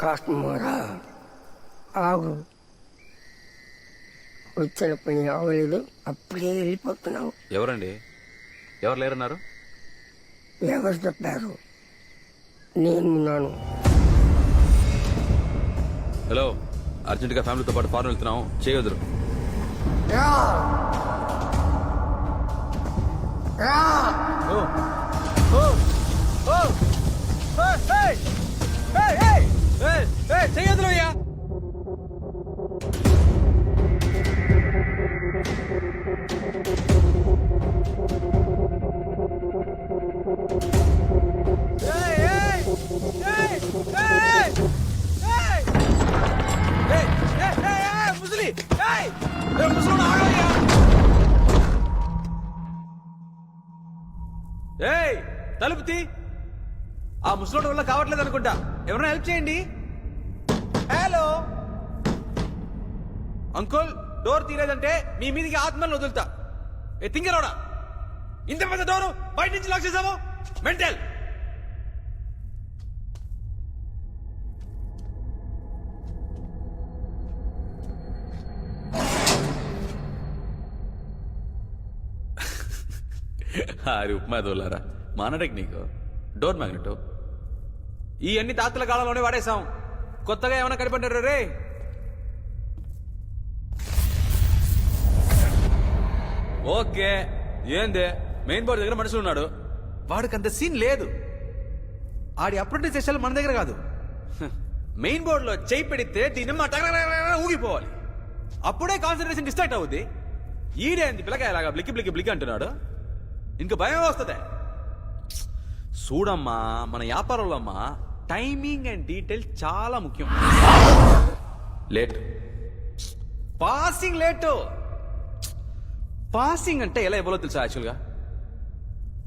కాస్మోరా ఆగు, వచ్చిన పని అవ్వలేదు, అప్పుడే వెళ్ళిపోతున్నావు. ఎవరండి? ఎవరు లేరన్నారు? ఎవరు చెప్పారు? నేనున్నాను. హలో, అర్జెంటుగా ఫ్యామిలీతో పాటు ఫారెన్ వెళ్తున్నాం, చేయొద్దు. రా! రా! చేయొద్దు అయ్యా. తలుపు తీ. ఆ ముసలోడి వల్ల కావట్లేదు అనుకుంటా, ఎవరైనా హెల్ప్ చేయండి. హలో అంకుల్, డోర్ తీరేదంటే మీ మీదికి ఆత్మలను వదులుతా. ఏ తింగరోడా, ఇంత పెద్ద డోరు బయట నుంచి లాక్ చేసావు, మెంటల్. అది ఉప్మా దోలారా, మన టెక్నిక్. డోర్ మ్యాగ్నెట్ ఈ అన్ని తాతల కాలంలోనే వాడేశాం, కొత్తగా ఏమైనా కనిపెట్టారు రే? ఓకే, ఏందే మెయిన్ బోర్డు దగ్గర మనుషులు ఉన్నాడు, వాడికి అంత సీన్ లేదు. ఆడి అప్రెంటిస్ చేసేది మన దగ్గర కాదు. మెయిన్ బోర్డులో చేయి పెడితే దీనిమ్మ ఊగిపోవాలి, అప్పుడే కాన్సన్ట్రేషన్ డిస్ట్రాక్ట్ అవుద్ది. ఈడేంది పిల్లకాయలాగా బ్లిక్కి బ్లిక్కి బ్లిక్ అంటున్నాడు, ఇంకా భయం వస్తుంది. చూడమ్మా, మన వ్యాపారంలో అమ్మా టైమింగ్ అండ్ డీటెయిల్ చాలా ముఖ్యం. లేట్ పాసింగ్, లేటు పాసింగ్ అంటే ఎలా ఇవ్వాలో తెలుసా? యాక్చువల్గా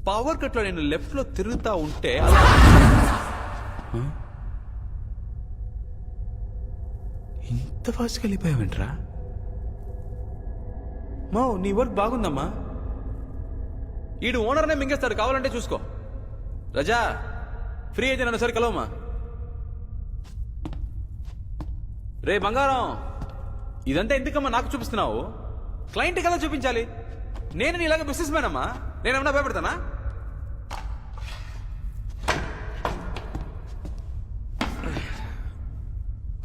పవర్ కట్ లో నేను లెఫ్ట్ లో తిరుగుతా ఉంటే ఇంత ఫాస్ట్గా వెళ్ళిపోయావేంట్రా? మా నీ వర్క్ బాగుందమ్మా. ఈడు ఓనర్నే మింగేస్తాడు, కావాలంటే చూసుకో. రజా, ఫ్రీ అయితే నన్ను సరి కలవమ్మా. రే బంగారం, ఇదంతా ఎందుకమ్మా నాకు చూపిస్తున్నావు? క్లయింట్ కదా చూపించాలి. నేను నీలాగా బిజినెస్ మ్యాన్ అమ్మా, నేనేమన్నా భయపడతానా?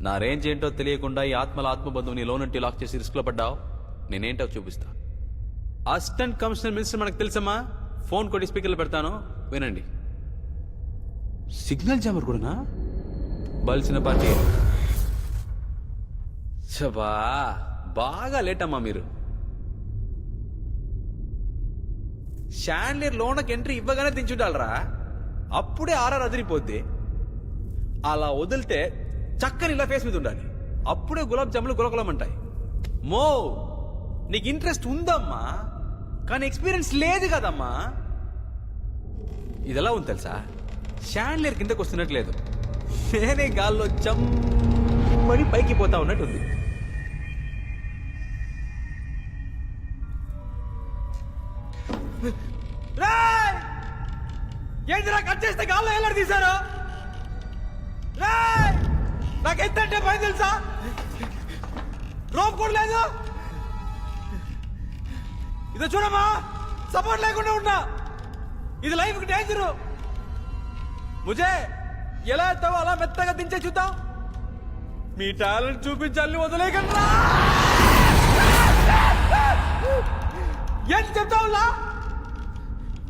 నా రేంజ్ ఏంటో తెలియకుండా ఈ ఆత్మల ఆత్మబంధువు నీ లోనంటి లాక్ చేసి రిస్క్ లో పడ్డావు. నేనేంటో చూపిస్తా. అసిస్టెంట్ కమిషనర్ మినిస్టర్ మనకు తెలుసమ్మా, ఫోన్ కొట్టి స్పీకర్లు పెడతాను, వినండి. సిగ్నల్ జామర్ కూడానా? బలిసిన పార్టీ. చబా, బాగా లేట్ అమ్మా మీరు. షాండ్లియర్ లోనకి ఎంట్రీ ఇవ్వగానే దించుండాలరా, అప్పుడే ఆర్ఆర్ అదిరిపోద్ది. అలా వదిలితే చక్కని ఇలా ఫేస్ మీద ఉండాలి, అప్పుడే గులాబ్ జాములు గులగులమంటాయి. మో, నీకు ఇంట్రెస్ట్ ఉందమ్మా, కానీ ఎక్స్పీరియన్స్ లేదు కదమ్మా. ఇది ఎలా ఉంది తెలుసా? షాండ్లియర్ కిందకు వస్తున్నట్లేదు, నేనే గాల్లో జమ్మని పైకి పోతా ఉన్నట్టుంది. ఏంటిరా కట్ చేస్తే గాల్లో ఎలా తీశారు? నాకు ఎంత అంటే భయం తెలుసా? రోప్ కూడా లేదు. ఇదో చూడమ్మా, సపోర్ట్ లేకుండా ఉన్నా, ఇది లైఫ్ కి డేంజరు. ముజే ఎలా ఎత్తావో అలా మెత్తగా దించే చూద్దాం. మీ టాలెంట్ చూపించాలని వదిలేయకండి. ఏంటి చెప్తావులా?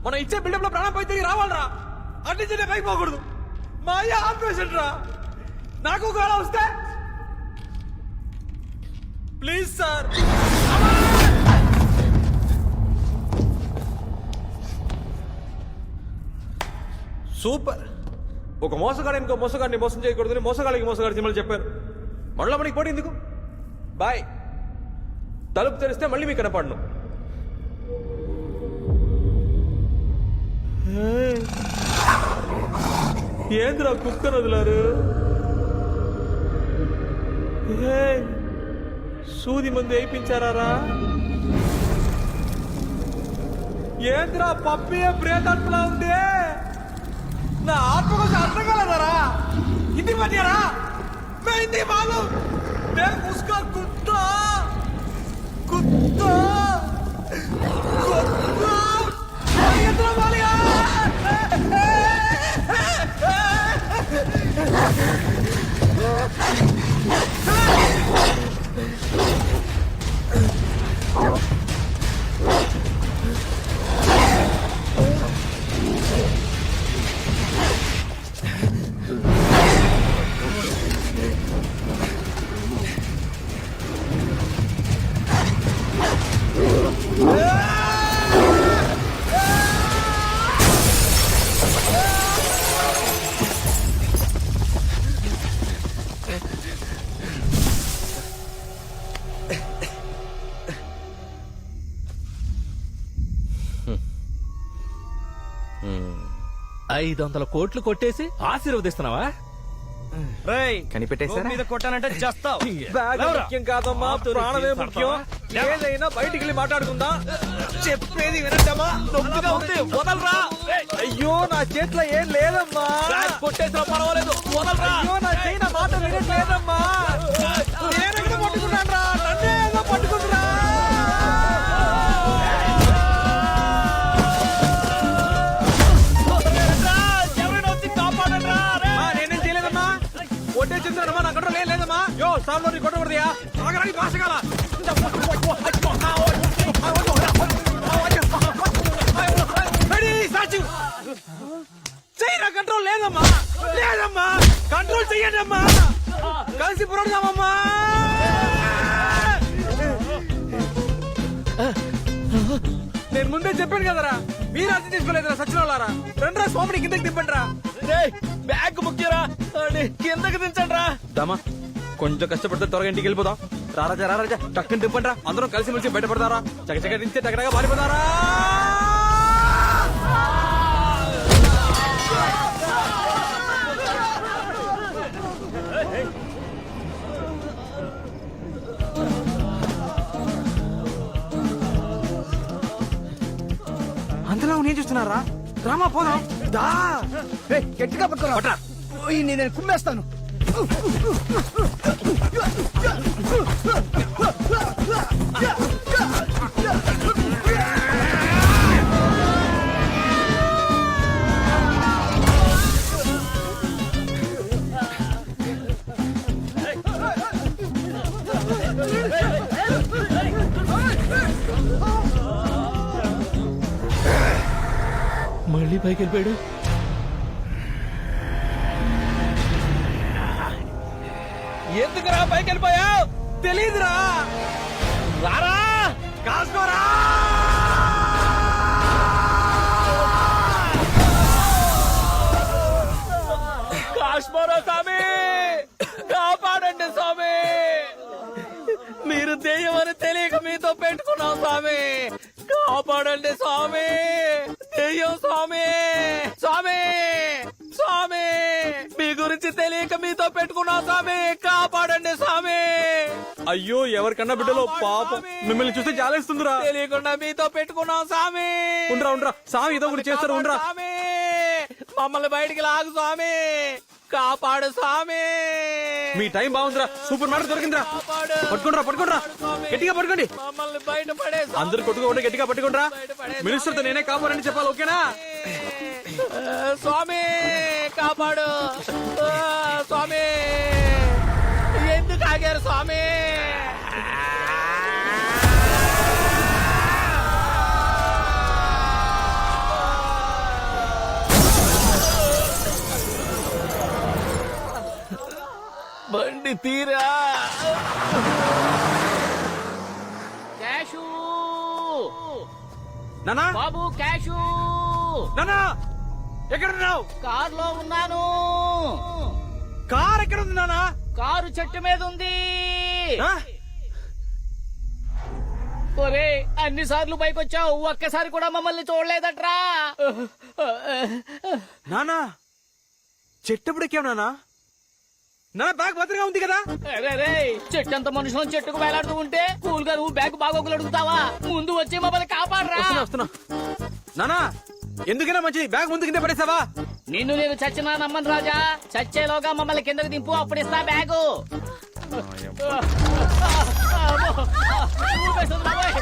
మనం ఇచ్చే బిల్డప్ లో ప్రాణం పోయి తిరిగి రావాలరా, అట్నుంచి పైకి పోకూడదు. మా అయ్య ఆపరేషన్ రా, నాకు కూడా వస్తే ప్లీజ్ సార్. సూపర్. ఒక మోసగాడు ఇంకో మోసగాడిని మోసం చేయకూడదని మోసగాడికి మోసగాడి సినిమాలు చెప్పారు. మళ్ళీ మనకి పోటీ ఎందుకు? బాయ్. తలుపు తెరిస్తే మళ్ళీ మీకు కనపడను. ఏంద్రా కుక్కను వదిలారు? సూది మందు వేయించారా? ఏంద్రా పప్పియే ప్రేతత్లా ఉంది. నా ఆత్మ కోసం అర్థం కలదరా, ఇంటికి పట్టారా? ఏమైంది బాబు నేను ముసుగా కుత్తా కుత్తా కుత్తా ఎదురు బాలియా కోట్లు కొట్టేసి ఆశీర్వదిస్తున్నావా? కనిపెట్టేశారా? మీద కొట్టానంటే చేస్తావు. బ్యాగ్ ముఖ్యం కాదమ్మా, ప్రాణమే ముఖ్యం. ఏదైనా బయటికి వెళ్ళి మాట్లాడుకుందా. చెప్పేది వినట్టమ్మా. నొప్పిగా ఉంది, వదలరా. అయ్యో నా చేతిలో ఏం లేదమ్మా. కొట్టేసినా పర్వాలేదు, వదలరా. అయ్యో నా చేయి నా మాట వినట్లేదమ్మా. నేనెక్కడ పట్టుకున్నాను రా, నన్నే ఏదో పట్టుకుంటురా. నేనేం చేయలేదమ్మా. ఒట్టే చెప్తున్నానమ్మా, నా కంట్రోల్ ఏం లేదమ్మా. యో సార్లో నీ కొట్టకూడదయా. ఆగరాని భాషగాల చెయ్యి, నా కంట్రోల్ లేదమ్మా. లేదమ్మా, కంట్రోల్ చెయ్యండి అమ్మా. కలిసి పురాడదామమ్మా. నేను ముందే చెప్పాను కదరా, మీరు అర్థం తీసుకోలేదురా సచిన వాళ్ళారా. రండ్రా స్వామిని కిందకి దింపండి రా. బ్యాగ్ ముఖ్యరా, కిందకి దించండి రా. దామా కొంచెం కష్టపడితే త్వరగా ఇంటికి వెళ్ళిపోదాం. రారాజా రారాజా టక్కుని దింపండి రా. అందరం కలిసి మెలిసి బయటపడతారా. చకచక దించే టగడగా పారిపోతారా. అందులో నేను చూస్తున్నారా. రామా పోదాం దా. గట్టిగా పట్టుకోరా. నేను కుమ్మేస్తాను. మళ్ళీ పైకి వెళ్ళిపోయాడు. ఎందుకురా పైకి వెళ్ళిపోయావు? తెలీదురా. రారా కాసుకోరా. కాశ్మీరా స్వామి, కాపాడండి స్వామి. మీరు దెయ్యమని తెలియక మీతో పెట్టుకున్నాం స్వామి. కాపాడండి స్వామి. దెయ్యం స్వామి. స్వామి స్వామి, మీ గురించి తెలియక మీతో పెట్టుకున్నాం స్వామి. కాపాడండి స్వామి. అయ్యో ఎవరికన్నా బిడ్డలో పాపం, మిమ్మల్ని చూస్తే జాలేస్తుందిరా. తెలియకుండా మీతో పెట్టుకున్నాం స్వామి. ఉండరా ఉండరా, స్వామి ఏదో ఒకటి చేస్తారు. ఉండరా స్వామి, మమ్మల్ని బయటికి లాగు స్వామి. కాపాడు స్వామి. మీ టైం బాగుందిరా. సూపర్ మ్యాటర్ దొరికిందిరా. కాపాడు. పట్టుకోండిరా పట్టుకోండిరా, గట్టిగా పట్టుకోండి. మమ్మల్ని బయట పడే అందరు కొట్టుకోండి, గట్టిగా పట్టుకోండిరా. మినిస్టర్ తో నేనే కాపాడని చెప్పాలి, ఓకేనా? స్వామి కాపాడు. స్వామి ఎందుకు ఆగారు స్వామి? బండి తీరా. క్యాషు నానా బాబు, క్యాషు నానా ఎక్కడున్నావు? కారులో ఉన్నాను. కార్ ఎక్కడ ఉంది నానా? కారు చెట్టు మీద ఉంది. ఆ? ఒరే, అన్ని సార్లు పైకి వచ్చావు, ఒక్కసారి కూడా మమ్మల్ని చూడలేదట్రా. నానా చెట్టప్పుడు ఎక్కావు నానా? నా బ్యాగ్ భద్రంగా ఉంది కదా? రే, చెట్టంత మనుషులను చెట్టుకు వేలాడుతూ ఉంటే కూల్ గా నువ్వు బ్యాగ్ బాగోగులు అడుగుతావా? ముందు వచ్చి మమ్మల్ని కాపాడరా. వస్తున్నా వస్తున్నా. నానా ఎందుకైనా మంచిది బ్యాగ్ ముందు కింద పడేసావా? నిన్ను నేను చచ్చినా నమ్మను రాజా. చచ్చేలోగా మమ్మల్ని కిందకు దింపు, అప్పుడు ఇస్తా బ్యాగు. ఊపేస్తుంది బాబోయ్.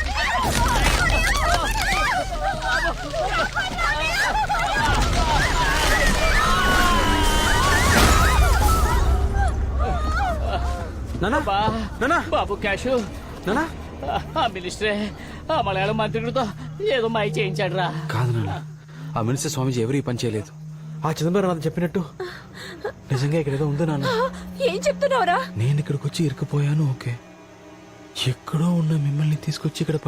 నానా బా, నానా బాబు క్యాషు. నానా ఆ మినిస్టరే ఆ మలయాళం మంత్రికుడితో ఏదో మాయ చేయించాడు రా. కాదు నాన్న, ఆ మినిస్టర్ స్వామీజీ ఎవరు ఈ పని చేయలేదు. ఆ చిదంబరం చెప్పినట్టు నిజంగా ఇక్కడ ఏదో ఉంది నాన్న. ఏం చెప్తున్నావురా? నేను ఇక్కడికి వచ్చి ఇరుక్కుపోయాను, ఓకే. ఎక్కడో ఉన్న మిమ్మల్ని తీసుకొచ్చి ఇక్కడ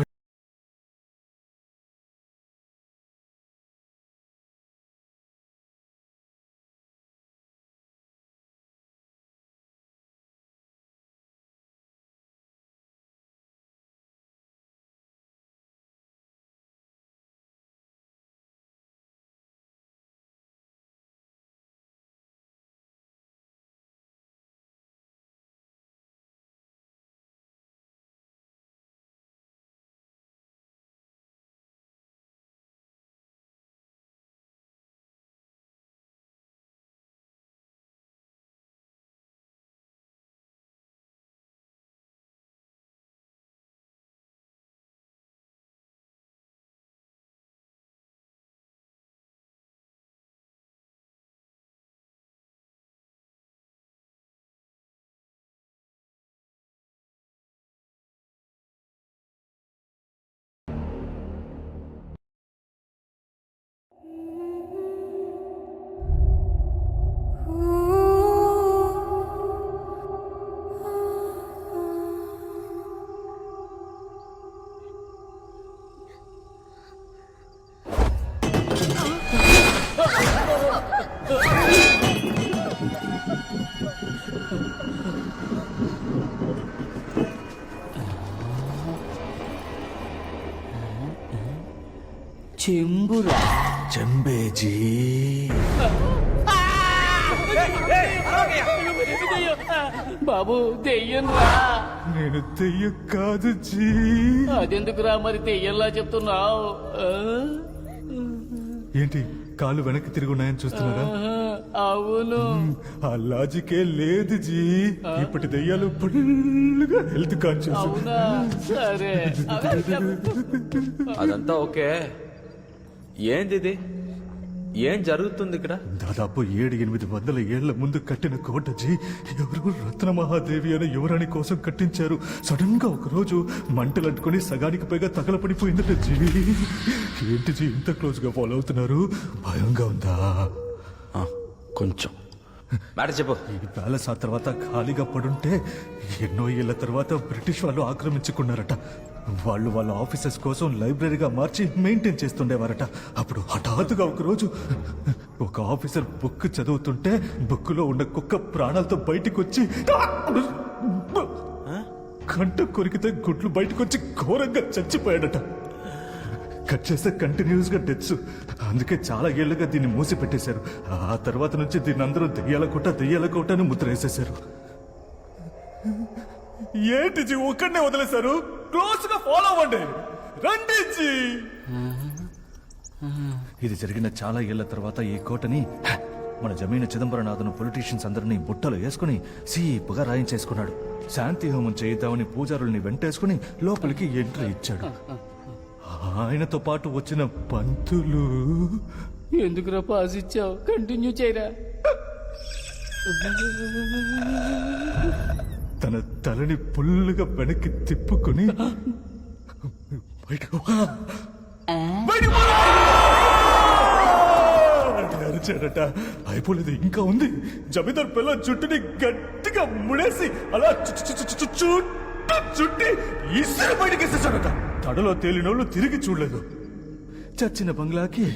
చెంబురా. చంబేజీ బాబు దెయ్యం రా. నేను దెయ్యం కాదు జీ. అదెందుకురా మరి దెయ్యంలా చెప్తున్నావు? ఏంటి కాళ్ళు వెనక్కి తిరిగి ఉన్నాయని చూస్తున్నారా? అవును. ఆ లాజికే లేదు జీ. ఇప్పటి దెయ్యాలు ఫుల్గా హెల్త్ కాన్షియస్. అవునా? సరే. అదంతా ఓకే. ఏంది ఇది? ఏం జరుగుతుంది ఇక్కడ? దాదాపు 700-800 ఏళ్ల ముందు కట్టిన కోట జీ. ఎవరు రత్నమహాదేవి అనే యువరాణి కోసం కట్టించారు. సడన్ గా ఒక రోజు మంటలంటుకుని సగానికి పైగా తగలపడిపోయిందట జీ. ఏంటి జీ ఇంత క్లోజ్ గా ఫాలో అవుతున్నారు? భయంగా ఉందా? కొంచెం మ్యాటర్ చెప్పు. ఈ ప్యాలెస్ ఆ తర్వాత ఖాళీగా పడుంటే ఎన్నో ఏళ్ల తర్వాత బ్రిటిష్ వాళ్ళు ఆక్రమించుకున్నారట. వాళ్ళు వాళ్ళ ఆఫీసర్స్ కోసం లైబ్రరీగా మార్చి మెయింటైన్ చేస్తుండేవారట. అప్పుడు హఠాత్తుగా ఒకరోజు ఒక ఆఫీసర్ బుక్ చదువుతుంటే బుక్ లో ఉన్న కుక్క ప్రాణాలతో బయటికి వచ్చి కంట కొరికితే గుడ్లు బయటకు వచ్చి ఘోరంగా చచ్చిపోయాడట. కట్ చేస్తే కంటిన్యూస్ గా డెత్స్. అందుకే చాలా ఏళ్లుగా దీన్ని మూసి పెట్టేశారు. ఆ తర్వాత నుంచి దీన్ని అందరూ దెయ్యాల కోట అని ముద్ర వేసేశారు. ఏంటి జీ ఒక్కడనే వదిలేశారు? క్లోజ్ గా ఫాలో అవ్వండి. రండి జీ. ఇది జరిగిన చాలా ఏళ్ల తర్వాత ఈ కోటని మన జమీన చిదంబరనాథను పొలిటీషియన్స్ అందరినీ బుట్టలు వేసుకుని సీపుగా రాయించేసుకున్నాడు. శాంతి హోమం చేద్దామని పూజారుల్ని వెంటేసుకుని లోపలికి ఎంట్రీ ఇచ్చాడు. ఆయనతో పాటు వచ్చిన పంతులు ఎందుకురా పాస్ ఇచ్చావు? కంటిన్యూ చేయరా. తన తలని పుల్లుగా వెనక్కి తిప్పుకొని అరిచాడట. అయిపోలేదు, ఇంకా ఉంది. జమీందార్ పిల్ల జుట్టుని గట్టిగా ముడేసి అలా చుట్టి ఇసురు బయటకి వేసేసాడట. తడలో తేలినోళ్ళు తిరిగి చూడలేదు. చచ్చిన బంగ్లాకి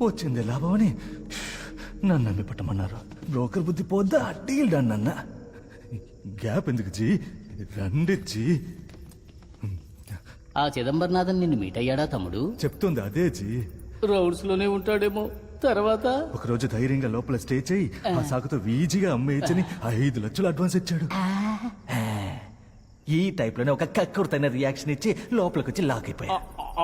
వచ్చింది లాభమని నన్ను నమ్మి పట్టమన్నారు. బ్రోకర్ బుద్ధి పోద్దా డీల్ డన్ అన్న. గ్యాప్ ఎందుకు జీ, రండి జీ. ఆ చిదంబరనాథన్ నిన్ను మీట్ అయ్యాడా తమ్ముడు? చెప్తుంది అదే జీ. రౌడ్స్ లోనే ఉంటాడేమో. తర్వాత ఒకరోజు ధైర్యంగా లోపల స్టే చేయి ఆ సాకుతో ఈజీగా అమ్మేయచ్చని 5 లక్షలు అడ్వాన్స్ ఇచ్చాడు. ఈ టైప్ లోనే ఒక కక్కుర్తైన రియాక్షన్ ఇచ్చి లోపలికి వచ్చి లాక్ అయిపోయా.